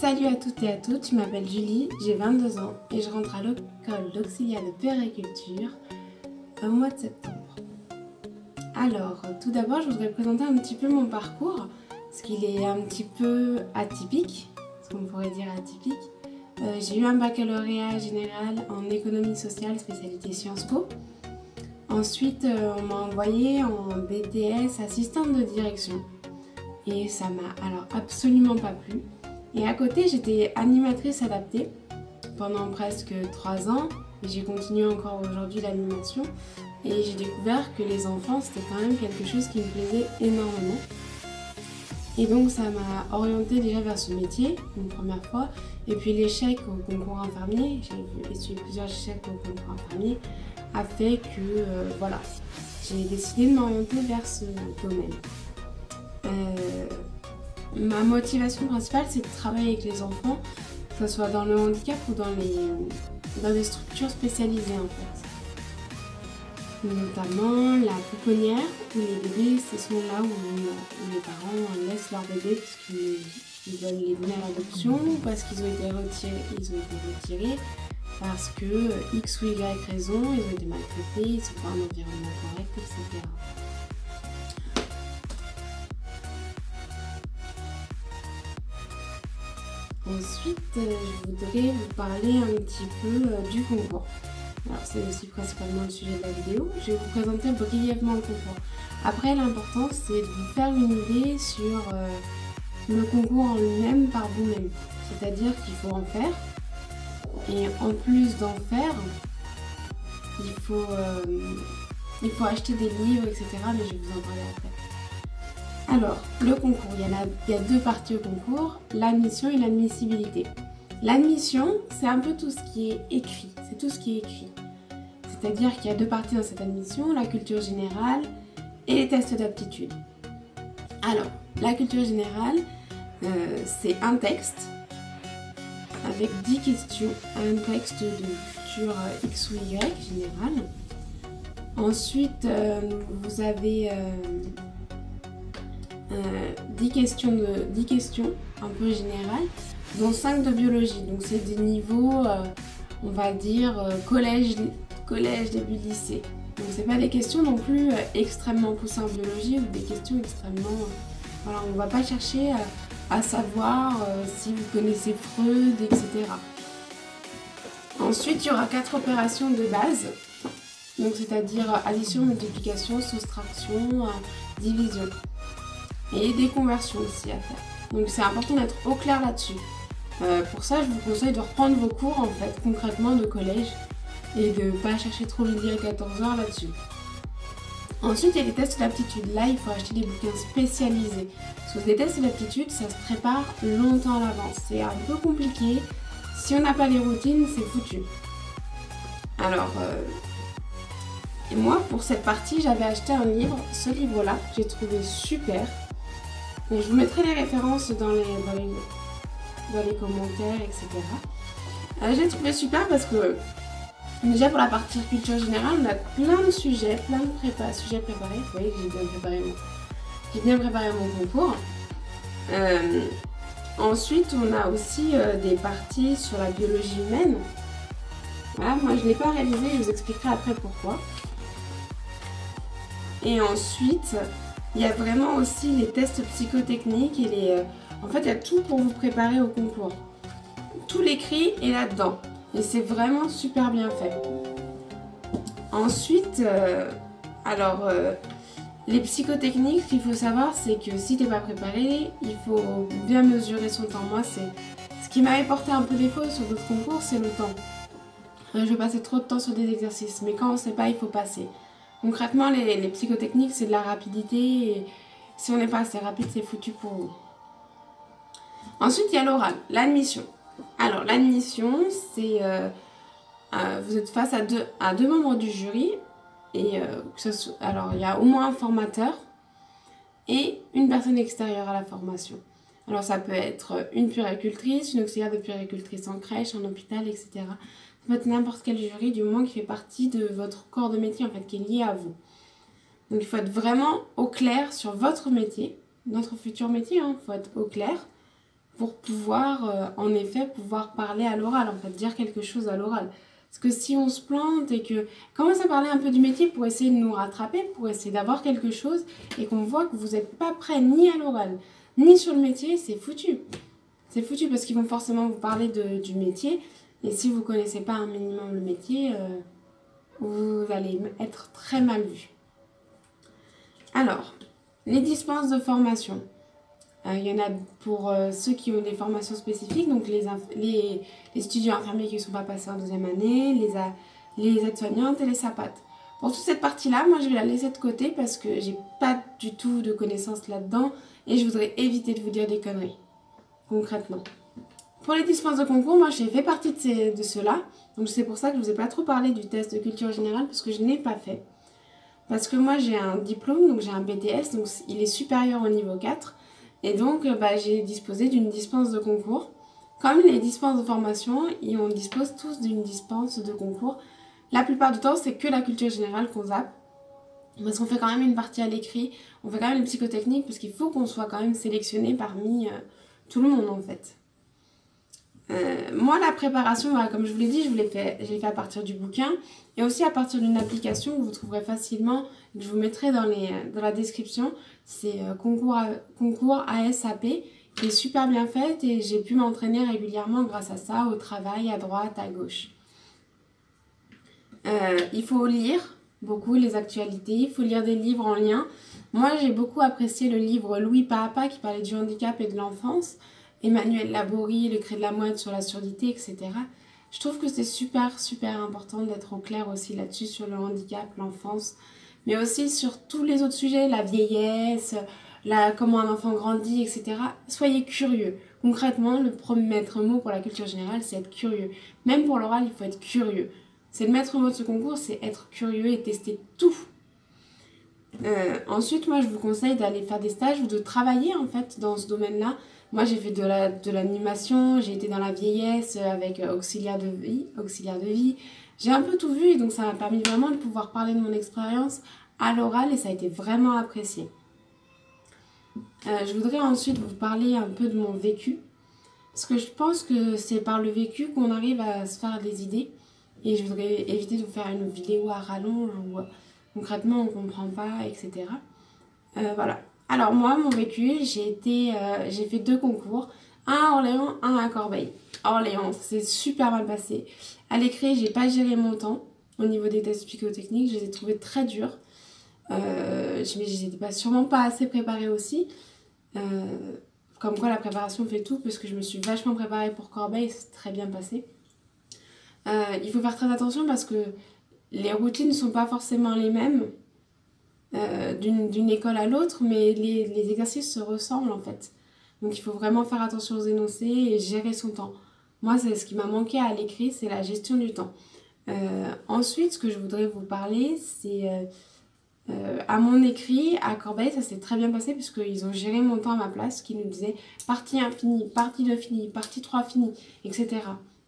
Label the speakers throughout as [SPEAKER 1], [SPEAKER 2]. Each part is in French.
[SPEAKER 1] Salut à toutes et à tous, je m'appelle Julie, j'ai 22 ans et je rentre à l'école d'auxiliaire de puériculture au mois de septembre. Alors, tout d'abord, je voudrais présenter un petit peu mon parcours, parce qu'il est un petit peu atypique, ce qu'on pourrait dire atypique. J'ai eu un baccalauréat général en économie sociale, spécialité Sciences Po. Ensuite, on m'a envoyée en BTS assistante de direction. Et ça m'a alors absolument pas plu. Et à côté, j'étais animatrice adaptée pendant presque 3 ans. Et j'ai continué encore aujourd'hui l'animation. Et j'ai découvert que les enfants, c'était quand même quelque chose qui me plaisait énormément. Et donc ça m'a orientée déjà vers ce métier, une première fois. Et puis l'échec au concours infirmier, j'ai essuyé plusieurs échecs au concours infirmier, a fait que voilà, j'ai décidé de m'orienter vers ce domaine. Ma motivation principale, c'est de travailler avec les enfants, que ce soit dans le handicap ou dans des structures spécialisées en fait. Notamment la pouponnière, où les bébés, ce sont là où les parents laissent leurs bébés parce qu'ils veulent les donner à l'adoption, ou parce qu'ils ont été retirés, parce que X ou Y raison, ils ont été maltraités, ils ne sont pas en environnement correct, etc. Ensuite, je voudrais vous parler un petit peu du concours. Alors, c'est aussi principalement le sujet de la vidéo. Je vais vous présenter brièvement le concours. Après, l'important, c'est de vous faire une idée sur le concours en lui-même par vous-même. C'est-à-dire qu'il faut en faire. Et en plus d'en faire, il faut acheter des livres, etc. Mais je vais vous en parler après. Alors, le concours, il y a 2 parties au concours, l'admission et l'admissibilité. L'admission, c'est un peu tout ce qui est écrit, c'est tout ce qui est écrit. C'est-à-dire qu'il y a 2 parties dans cette admission, la culture générale et les tests d'aptitude. Alors, la culture générale, c'est un texte avec 10 questions, un texte de culture X ou Y générale. Ensuite, vous avez 10 questions un peu générales, dont 5 de biologie. Donc c'est des niveaux, on va dire, collège, début lycée. Donc c'est pas des questions non plus extrêmement poussées en biologie ou des questions extrêmement... voilà, on va pas chercher à savoir si vous connaissez Freud, etc. Ensuite, il y aura 4 opérations de base. Donc c'est-à-dire addition, multiplication, soustraction, division. Et des conversions aussi à faire. Donc c'est important d'être au clair là-dessus. Pour ça, je vous conseille de reprendre vos cours en fait concrètement de collège et de ne pas chercher trop midi à 14h là-dessus. Ensuite, il y a les tests d'aptitude. Là, il faut acheter des bouquins spécialisés. Parce que les tests d'aptitude, ça se prépare longtemps à l'avance. C'est un peu compliqué. Si on n'a pas les routines, c'est foutu. Alors, et moi, pour cette partie, j'avais acheté un livre. Ce livre-là, j'ai trouvé super. Donc, je vous mettrai les références dans les commentaires, etc. J'ai trouvé super parce que déjà pour la partie culture générale, on a plein de sujets, sujets préparés. Vous voyez que j'ai bien préparé mon concours. Ensuite, on a aussi des parties sur la biologie humaine. Voilà, moi je ne l'ai pas réalisé, je vous expliquerai après pourquoi. Et ensuite, il y a vraiment aussi les tests psychotechniques et en fait, il y a tout pour vous préparer au concours. Tout l'écrit est là-dedans. Et c'est vraiment super bien fait. Ensuite, les psychotechniques, ce qu'il faut savoir, c'est que si tu n'es pas préparé, il faut bien mesurer son temps. Moi, c'est ce qui m'avait porté un peu défaut sur d'autres concours, c'est le temps. Je vais passer trop de temps sur des exercices, mais quand on ne sait pas, il faut passer. Concrètement, les psychotechniques, c'est de la rapidité et si on n'est pas assez rapide, c'est foutu pour vous. Ensuite, il y a l'oral, l'admission. Alors, l'admission, c'est... vous êtes face à deux membres du jury. Et alors, il y a au moins un formateur et une personne extérieure à la formation. Alors, ça peut être une puéricultrice, une auxiliaire de puéricultrice en crèche, en hôpital, etc. Ça peut être n'importe quel jury, du moment qui fait partie de votre corps de métier, en fait, qui est lié à vous. Donc, il faut être vraiment au clair sur votre métier, notre futur métier, il faut être au clair pour pouvoir, en effet, pouvoir parler à l'oral, en fait, dire quelque chose à l'oral. Parce que si on se plante et que commence à parler un peu du métier pour essayer de nous rattraper, pour essayer d'avoir quelque chose, et qu'on voit que vous n'êtes pas prêt ni à l'oral, ni sur le métier, c'est foutu. C'est foutu parce qu'ils vont forcément vous parler du métier, et si vous ne connaissez pas un minimum le métier, vous allez être très mal vu. Alors, les dispenses de formation. Il y en a pour ceux qui ont des formations spécifiques, donc les étudiants infirmiers qui ne sont pas passés en deuxième année, les aides-soignantes et les sapates. Pour toute cette partie-là, moi je vais la laisser de côté parce que j'ai pas du tout de connaissances là-dedans et je voudrais éviter de vous dire des conneries, concrètement. Pour les dispenses de concours, moi j'ai fait partie de ceux-là, donc c'est pour ça que je ne vous ai pas trop parlé du test de culture générale parce que je n'ai pas fait. Parce que moi j'ai un diplôme, donc j'ai un BTS, donc il est supérieur au niveau 4. Et donc, j'ai disposé d'une dispense de concours. Comme les dispenses de formation, on dispose tous d'une dispense de concours. La plupart du temps, c'est que la culture générale qu'on zappe. Parce qu'on fait quand même une partie à l'écrit, on fait quand même une psychotechnique, parce qu'il faut qu'on soit quand même sélectionné parmi tout le monde en fait. Moi, la préparation, comme je vous l'ai dit, je l'ai fait à partir du bouquin et aussi à partir d'une application que vous trouverez facilement, que je vous mettrai dans la description. C'est concours ASAP qui est super bien faite et j'ai pu m'entraîner régulièrement grâce à ça, au travail, à droite, à gauche. Il faut lire beaucoup les actualités, il faut lire des livres en lien. Moi, j'ai beaucoup apprécié le livre Louis Papa qui parlait du handicap et de l'enfance. Emmanuel Laborie, Le Cri de la Mouette sur la surdité, etc. Je trouve que c'est super important d'être au clair aussi là-dessus sur le handicap, l'enfance, mais aussi sur tous les autres sujets, la vieillesse, comment un enfant grandit, etc. Soyez curieux. Concrètement, le premier maître mot pour la culture générale, c'est être curieux. Même pour l'oral, il faut être curieux. C'est le maître mot de ce concours, c'est être curieux et tester tout. Ensuite, moi, je vous conseille d'aller faire des stages ou de travailler en fait dans ce domaine-là. Moi, j'ai fait de l'animation, j'ai été dans la vieillesse avec auxiliaire de vie. J'ai un peu tout vu et donc ça m'a permis vraiment de pouvoir parler de mon expérience à l'oral et ça a été vraiment apprécié. Je voudrais ensuite vous parler un peu de mon vécu parce que je pense que c'est par le vécu qu'on arrive à se faire des idées et je voudrais éviter de vous faire une vidéo à rallonge où concrètement on ne comprend pas, etc. Voilà. Alors moi, mon vécu, j'ai fait 2 concours, un à Orléans, un à Corbeil. Orléans, c'est super mal passé. À l'écrit, j'ai pas géré mon temps au niveau des tests psychotechniques, je les ai trouvés très durs. J'étais sûrement pas assez préparée aussi. Comme quoi la préparation fait tout, parce que je me suis vachement préparée pour Corbeil, c'est très bien passé. Il faut faire très attention parce que les routines ne sont pas forcément les mêmes. D'une école à l'autre, mais les exercices se ressemblent en fait. Donc il faut vraiment faire attention aux énoncés et gérer son temps. Moi, c'est ce qui m'a manqué à l'écrit, c'est la gestion du temps. Ensuite, ce que je voudrais vous parler, c'est à mon écrit, à Corbeil, ça s'est très bien passé puisqu'ils ont géré mon temps à ma place, qui nous disaient partie 1 finie, partie 2 finie, partie 3 finie, etc.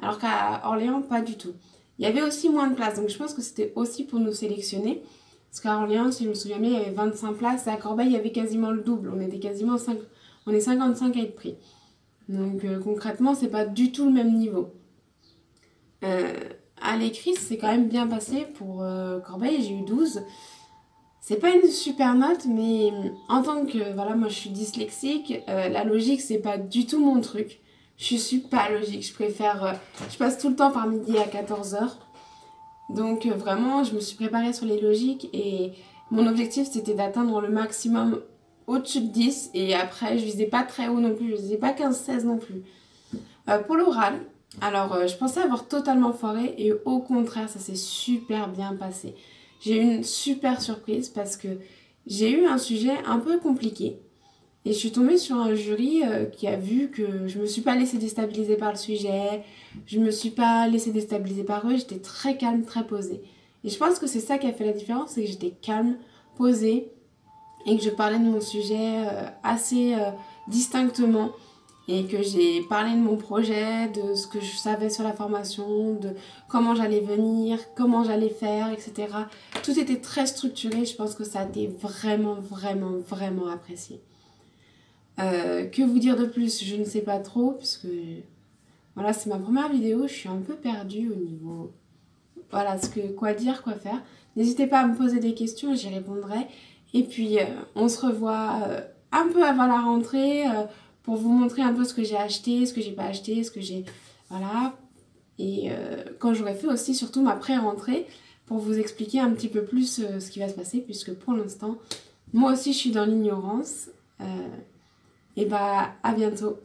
[SPEAKER 1] Alors qu'à Orléans, pas du tout. Il y avait aussi moins de places, donc je pense que c'était aussi pour nous sélectionner. Parce qu'à Orléans, si je me souviens bien, il y avait 25 places. Et à Corbeil, il y avait quasiment le double. On est 55 à être pris. Donc concrètement, c'est pas du tout le même niveau. À l'écrit, c'est quand même bien passé pour Corbeil. J'ai eu 12. C'est pas une super note, mais en tant que... Voilà, moi je suis dyslexique. La logique, c'est pas du tout mon truc. Je suis pas logique. Je préfère... je passe tout le temps par midi à 14h. Donc vraiment, je me suis préparée sur les logiques et mon objectif c'était d'atteindre le maximum au-dessus de 10 et après je visais pas très haut non plus, je visais pas 15-16 non plus. Pour l'oral, alors je pensais avoir totalement foiré et au contraire ça s'est super bien passé. J'ai eu une super surprise parce que j'ai eu un sujet un peu compliqué. Et je suis tombée sur un jury qui a vu que je me suis pas laissée déstabiliser par le sujet, je me suis pas laissée déstabiliser par eux, j'étais très calme, très posée. Et je pense que c'est ça qui a fait la différence, c'est que j'étais calme, posée, et que je parlais de mon sujet assez distinctement, et que j'ai parlé de mon projet, de ce que je savais sur la formation, de comment j'allais venir, comment j'allais faire, etc. Tout était très structuré, je pense que ça a été vraiment apprécié. Que vous dire de plus? Je ne sais pas trop, puisque voilà, c'est ma première vidéo, je suis un peu perdue au niveau... Voilà, quoi dire, quoi faire. N'hésitez pas à me poser des questions, j'y répondrai. Et puis, on se revoit un peu avant la rentrée pour vous montrer un peu ce que j'ai acheté, ce que j'ai pas acheté, ce que j'ai... Voilà. Et quand j'aurai fait aussi surtout ma pré-rentrée pour vous expliquer un petit peu plus ce qui va se passer, puisque pour l'instant, moi aussi je suis dans l'ignorance. Et bah à bientôt.